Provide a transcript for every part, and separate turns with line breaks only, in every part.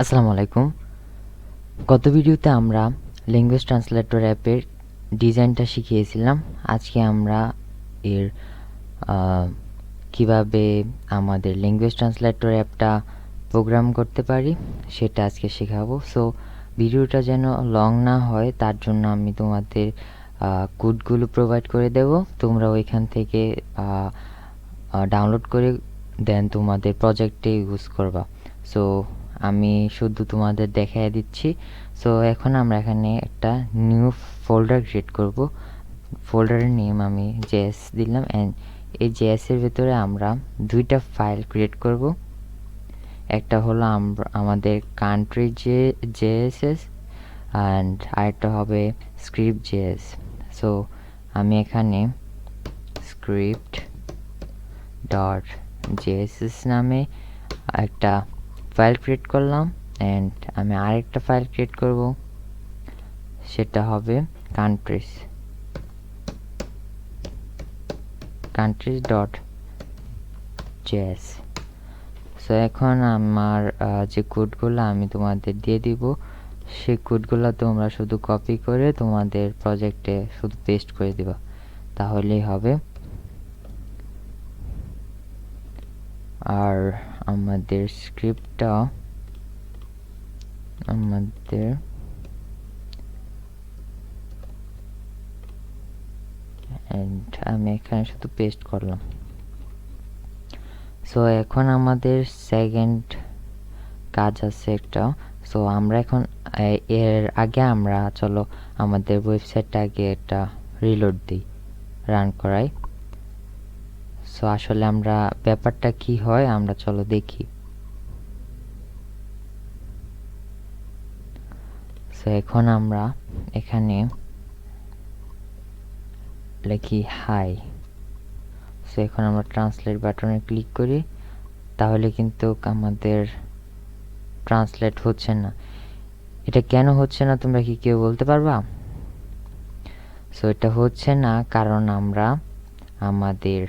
আসসালামু আলাইকুম। গত ভিডিওতে আমরা ল্যাঙ্গুয়েজ ট্রান্সলেটর অ্যাপের ডিজাইনটা শিখিয়েছিলাম। আজকে আমরা এর কিভাবে আমাদের ল্যাঙ্গুয়েজ ট্রান্সলেটর অ্যাপটা প্রোগ্রাম করতে পারি সেটা আজকে শেখাবো। সো ভিডিওটা যেন লং না হয় তার জন্য আমি তোমাদের কোডগুলো প্রোভাইড করে দেব। তোমরা ওইখান থেকে ডাউনলোড করে দেন তোমাদের প্রজেক্টে ইউজ করবা। সো আমি শুধু তোমাদের দেখাই দিচ্ছি। সো এখন আমরা এখানে একটা নিউ ফোল্ডার ক্রিয়েট করব। ফোল্ডারের নেম আমি জেএস দিলাম অ্যান্ড এই জেএসের ভিতরে আমরা দুইটা ফাইল ক্রিয়েট করব। একটা হলো আমাদের কান্ট্রি জেএসএস অ্যান্ড আরেকটা হবে স্ক্রিপ্ট জেএস। সো আমি এখানে স্ক্রিপ্ট ডট জেএসএস নামে একটা ফাইল ক্রিয়েট করলাম অ্যান্ড আমি আরেকটা ফাইল ক্রিয়েট করব, সেটা হবে কান্ট্রিজ ডট জেএস। সো এখন আমার যে কোডগুলো আমি তোমাদের দিয়ে দিব সেই কোডগুলো তোমরা শুধু কপি করে তোমাদের প্রজেক্টে শুধু পেস্ট করে দিবা, তাহলেই হবে। আর আমাদের স্ক্রিপ্টটা আমি এখানে শুধু পেস্ট করলাম। সো এখন আমাদের সেকেন্ড কাজ আছে একটা। সো আমরা এখন এর আগে আমরা চলো আমাদের ওয়েবসাইটটা আগে একটা রিলোড দিই, রান করাই। সো আসলে আমরা ব্যাপারটা কি হয় আমরা চলো দেখি। সো এখন আমরা এখানে লিখি হাই। সো এখন আমরা ট্রান্সলেট বাটনে ক্লিক করি, তাহলে কিন্তু আমাদের ট্রান্সলেট হচ্ছে না। এটা কেন হচ্ছে না তোমরা কি কেউ বলতে পারবা? সো এটা হচ্ছে না কারণ আমরা আমাদের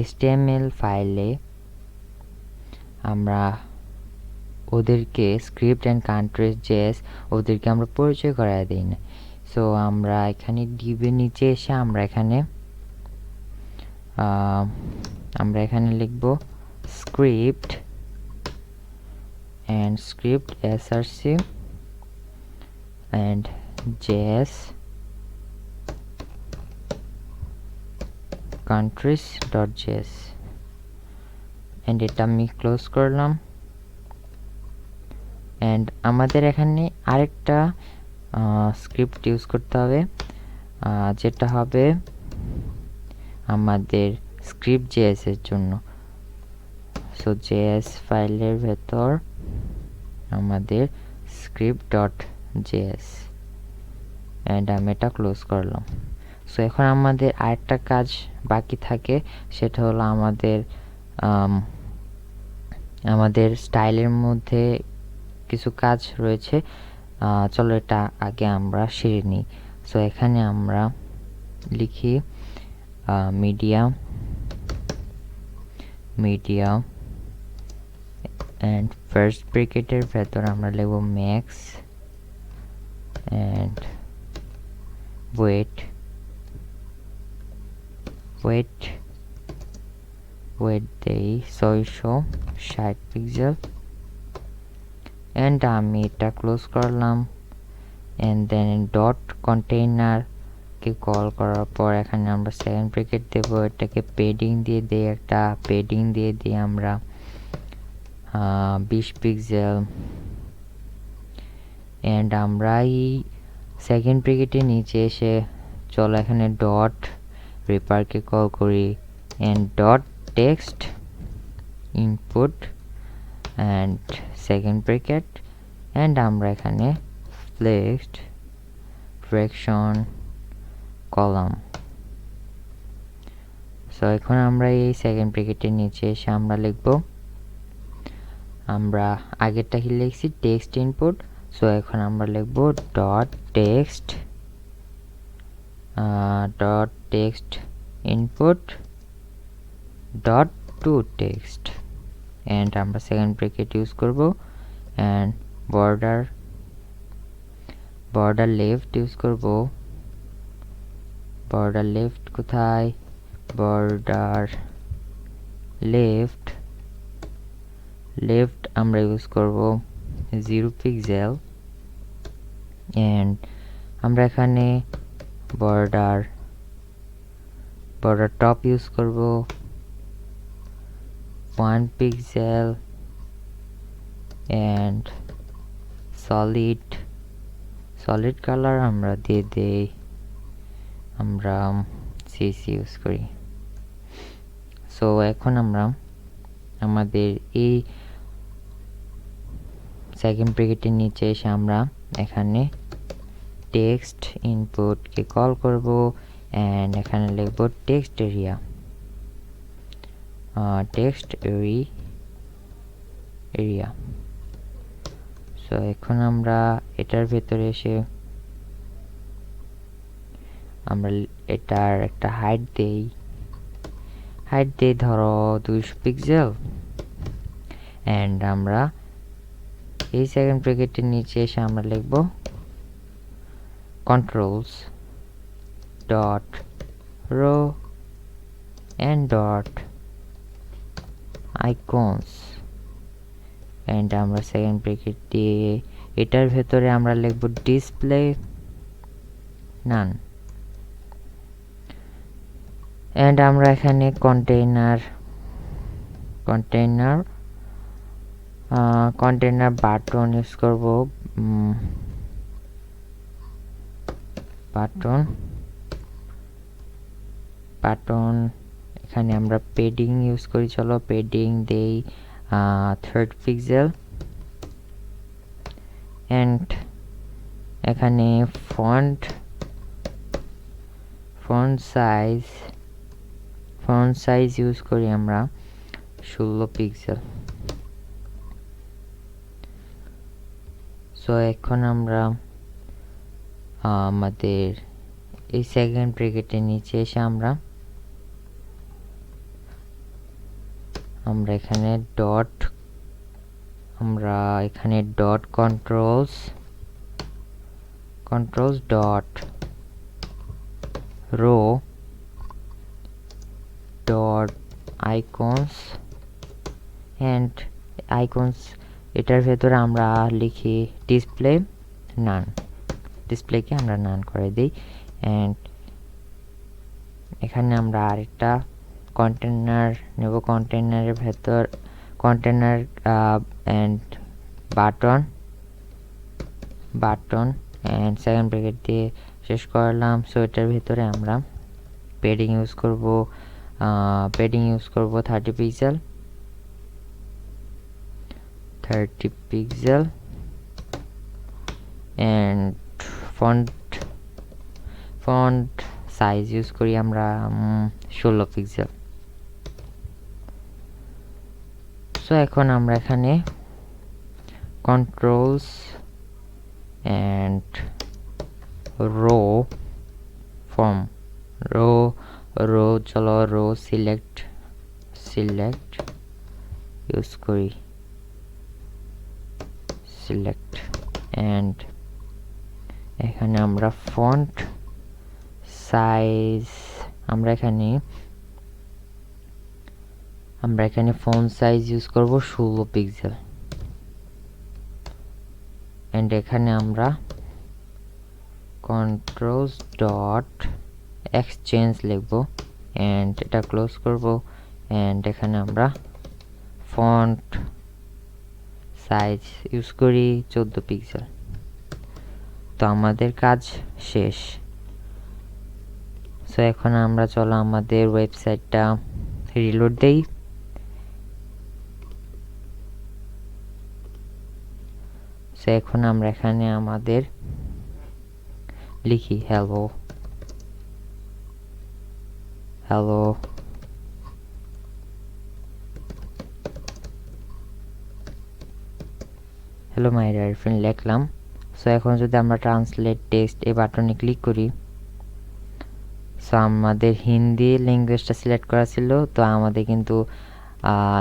HTML ফাইলে আমরা ওদেরকে স্ক্রিপ্ট অ্যান্ড কান্ট্রিজ জেএস ওদেরকে আমরা পরিচয় করায় দিই না। সো আমরা এখানে ডিবের নিচে এসে আমরা এখানে লিখব script and script src and js countries.js and এটা আমি ক্লোজ করলাম। অ্যান্ড আমাদের এখানে আরেকটা স্ক্রিপ্ট ইউজ করতে হবে, যেটা হবে আমাদের স্ক্রিপ্ট জেএস এর জন্য। সো জেএস ফাইলের ভেতর আমাদের স্ক্রিপ্ট ডট জেএস অ্যান্ড আমি এটা ক্লোজ করলাম। সো এখন আমাদের আরেকটা কাজ বাকি থাকে, সেটা হলো আমাদের স্টাইলের মধ্যে কিছু কাজ রয়েছে। চলো এটা আগে আমরা সেরে নিই। সো এখানে আমরা লিখি মিডিয়া অ্যান্ড ফার্স্ট ব্র্যাকেটের ভেতর আমরা লিখব ম্যাক্স অ্যান্ড ওয়েট দেই 660 পিক্সেল অ্যান্ড আমি এটা ক্লোজ করলাম। অ্যান্ড দেন ডট কন্টেইনারকে কল করার পর এখানে আমরা সেকেন্ড ব্র্যাকেট দেব, এটাকে পেডিং দিয়ে দিই, একটা পেডিং দিয়ে দিই আমরা 20 পিক্সেল। অ্যান্ড আমরা এই সেকেন্ড ব্র্যাকেটের নিচে এসে চলো এখানে ডট রেপারকে কল করি and dot text input and second bracket and আমরা এখানে ফ্লেক্সড ফ্র্যাকশন কলাম। সো এখন আমরা এই সেকেন্ড ব্র্যাকেটের নিচে এসে আমরা লিখব, আমরা আগেরটা কি লিখছি টেক্সট ইনপুট। সো এখন আমরা লিখব dot text input dot to text and আমরা সেকেন্ড ব্র্যাকেট ইউজ করব অ্যান্ড বর্ডার লেফট ইউজ করব। বর্ডার লেফট কোথায়? বর্ডার লেফট আমরা ইউজ করব 0 পিক্সেল। অ্যান্ড আমরা এখানে বর্ডার টপ ইউজ করব 1 পিক্সেল। অ্যান্ড সলিড কালার আমরা দিয়ে দেই, আমরা সিসি ইউজ করি। সো এখন আমরা আমাদের এই সেকেন্ড ব্র্যাকেটের নিচে এসে আমরা এখানে টেক্সট ইনপুটকে কল করব অ্যান্ড এখানে লিখব টেক্সট এরিয়া। সো এখন আমরা এটার ভেতরে এসে আমরা এটার একটা হাইট দেই ধরো 200 পিক্সেল। অ্যান্ড আমরা এই সেকেন্ড ব্র্যাকেটের নিচে এসে আমরা লিখব controls dot row and dot icons। And আমরা সেকেন্ড ব্র্যাকেট দিয়ে এটার ভেতরে আমরা লিখব ডিসপ্লে নান। অ্যান্ড আমরা এখানে কন্টেইনার বাটন ইউজ করব। বাটন এখানে আমরা পেডিং ইউজ করি, চলো পেডিং দেই 3 পিক্সেল। অ্যান্ড এখানে ফন্ট সাইজ ইউজ করি আমরা 16 পিক্সেল। সো এখন আমরা আমাদের এই সেকেন্ড ব্র্যাকেটের নিচে এসে আমরা এখানে dot controls dot rho dot icons. And icons এটার ভেতরে আমরা লিখি ডিসপ্লেকে আমরা নান করে দিই। অ্যান্ড এখানে আমরা আরেকটা কন্টেইনার নেব, কন্টেইনারের ভেতর container and button and second bracket দিয়ে শেষ করলাম। সো এটার ভেতরে আমরা পেডিং ইউজ করব 30 pixel. And font size use করি আমরা 16 পিক্সেল। সো এখন আমরা এখানে controls and rho select use করি অ্যান্ড এখানে আমরা ফন্ট সাইজ আমরা এখানে ফন্ট সাইজ ইউজ করব 16 পিক্সেল। অ্যান্ড এখানে আমরা কন্ট্রোলস ডট এক্সচেঞ্জ লিখব অ্যান্ড এটা ক্লোজ করব। অ্যান্ড এখানে আমরা ফন্ট সাইজ ইউজ করি 14 পিক্সেল। তো আমাদের কাজ শেষ। সো এখন আমরা চলো আমাদের ওয়েবসাইটটা রিলোড দেই। সো এখন আমরা এখানে আমাদের লিখি হ্যালো মাই ডিয়ার ফ্রেন্ড লিখলাম। সো এখন যদি আমরা ট্রান্সলেট টেক্সট এই বাটনে ক্লিক করি, সো আমাদের হিন্দি ল্যাঙ্গুয়েজটা সিলেক্ট করা ছিল, তো আমাদের কিন্তু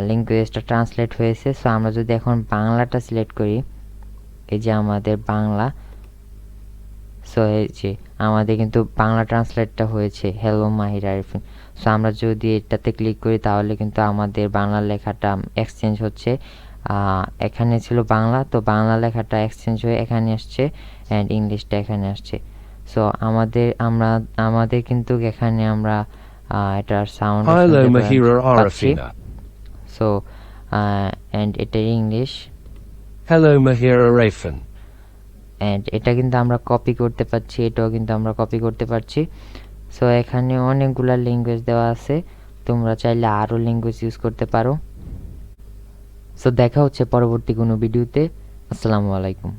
ল্যাঙ্গুয়েজটা ট্রান্সলেট হয়েছে। সো আমরা যদি এখন বাংলাটা সিলেক্ট করি, এই যে আমাদের বাংলা, সো এই যে আমাদের কিন্তু বাংলা ট্রান্সলেটটা হয়েছে, হ্যালো মাহির আরিফিন। সো আমরা যদি এটাতে ক্লিক করি তাহলে কিন্তু আমাদের বাংলা লেখাটা এক্সচেঞ্জ হচ্ছে। এখানে ছিল বাংলা, তো বাংলা লেখাটা এক্সচেঞ্জ হয়ে এখানে আসছে, অ্যান্ড ইংলিশটা এখানে আসছে। সো আমাদের কিন্তু এখানে আমরা এটার সাউন্ড
Hello, Mahira
পাচ্ছি।
Arafina.
সো অ্যান্ড এটা English,
Hello, Mahira Arafin.
And এটা কিন্তু আমরা কপি করতে পারছি, এটাও কিন্তু আমরা কপি করতে পারছি। সো এখানে অনেকগুলা ল্যাঙ্গুয়েজ দেওয়া আছে, তোমরা চাইলে আরও ল্যাঙ্গুয়েজ ইউজ করতে পারো। সো দেখা হচ্ছে পরবর্তী কোনো ভিডিওতে। আসসালামু আলাইকুম।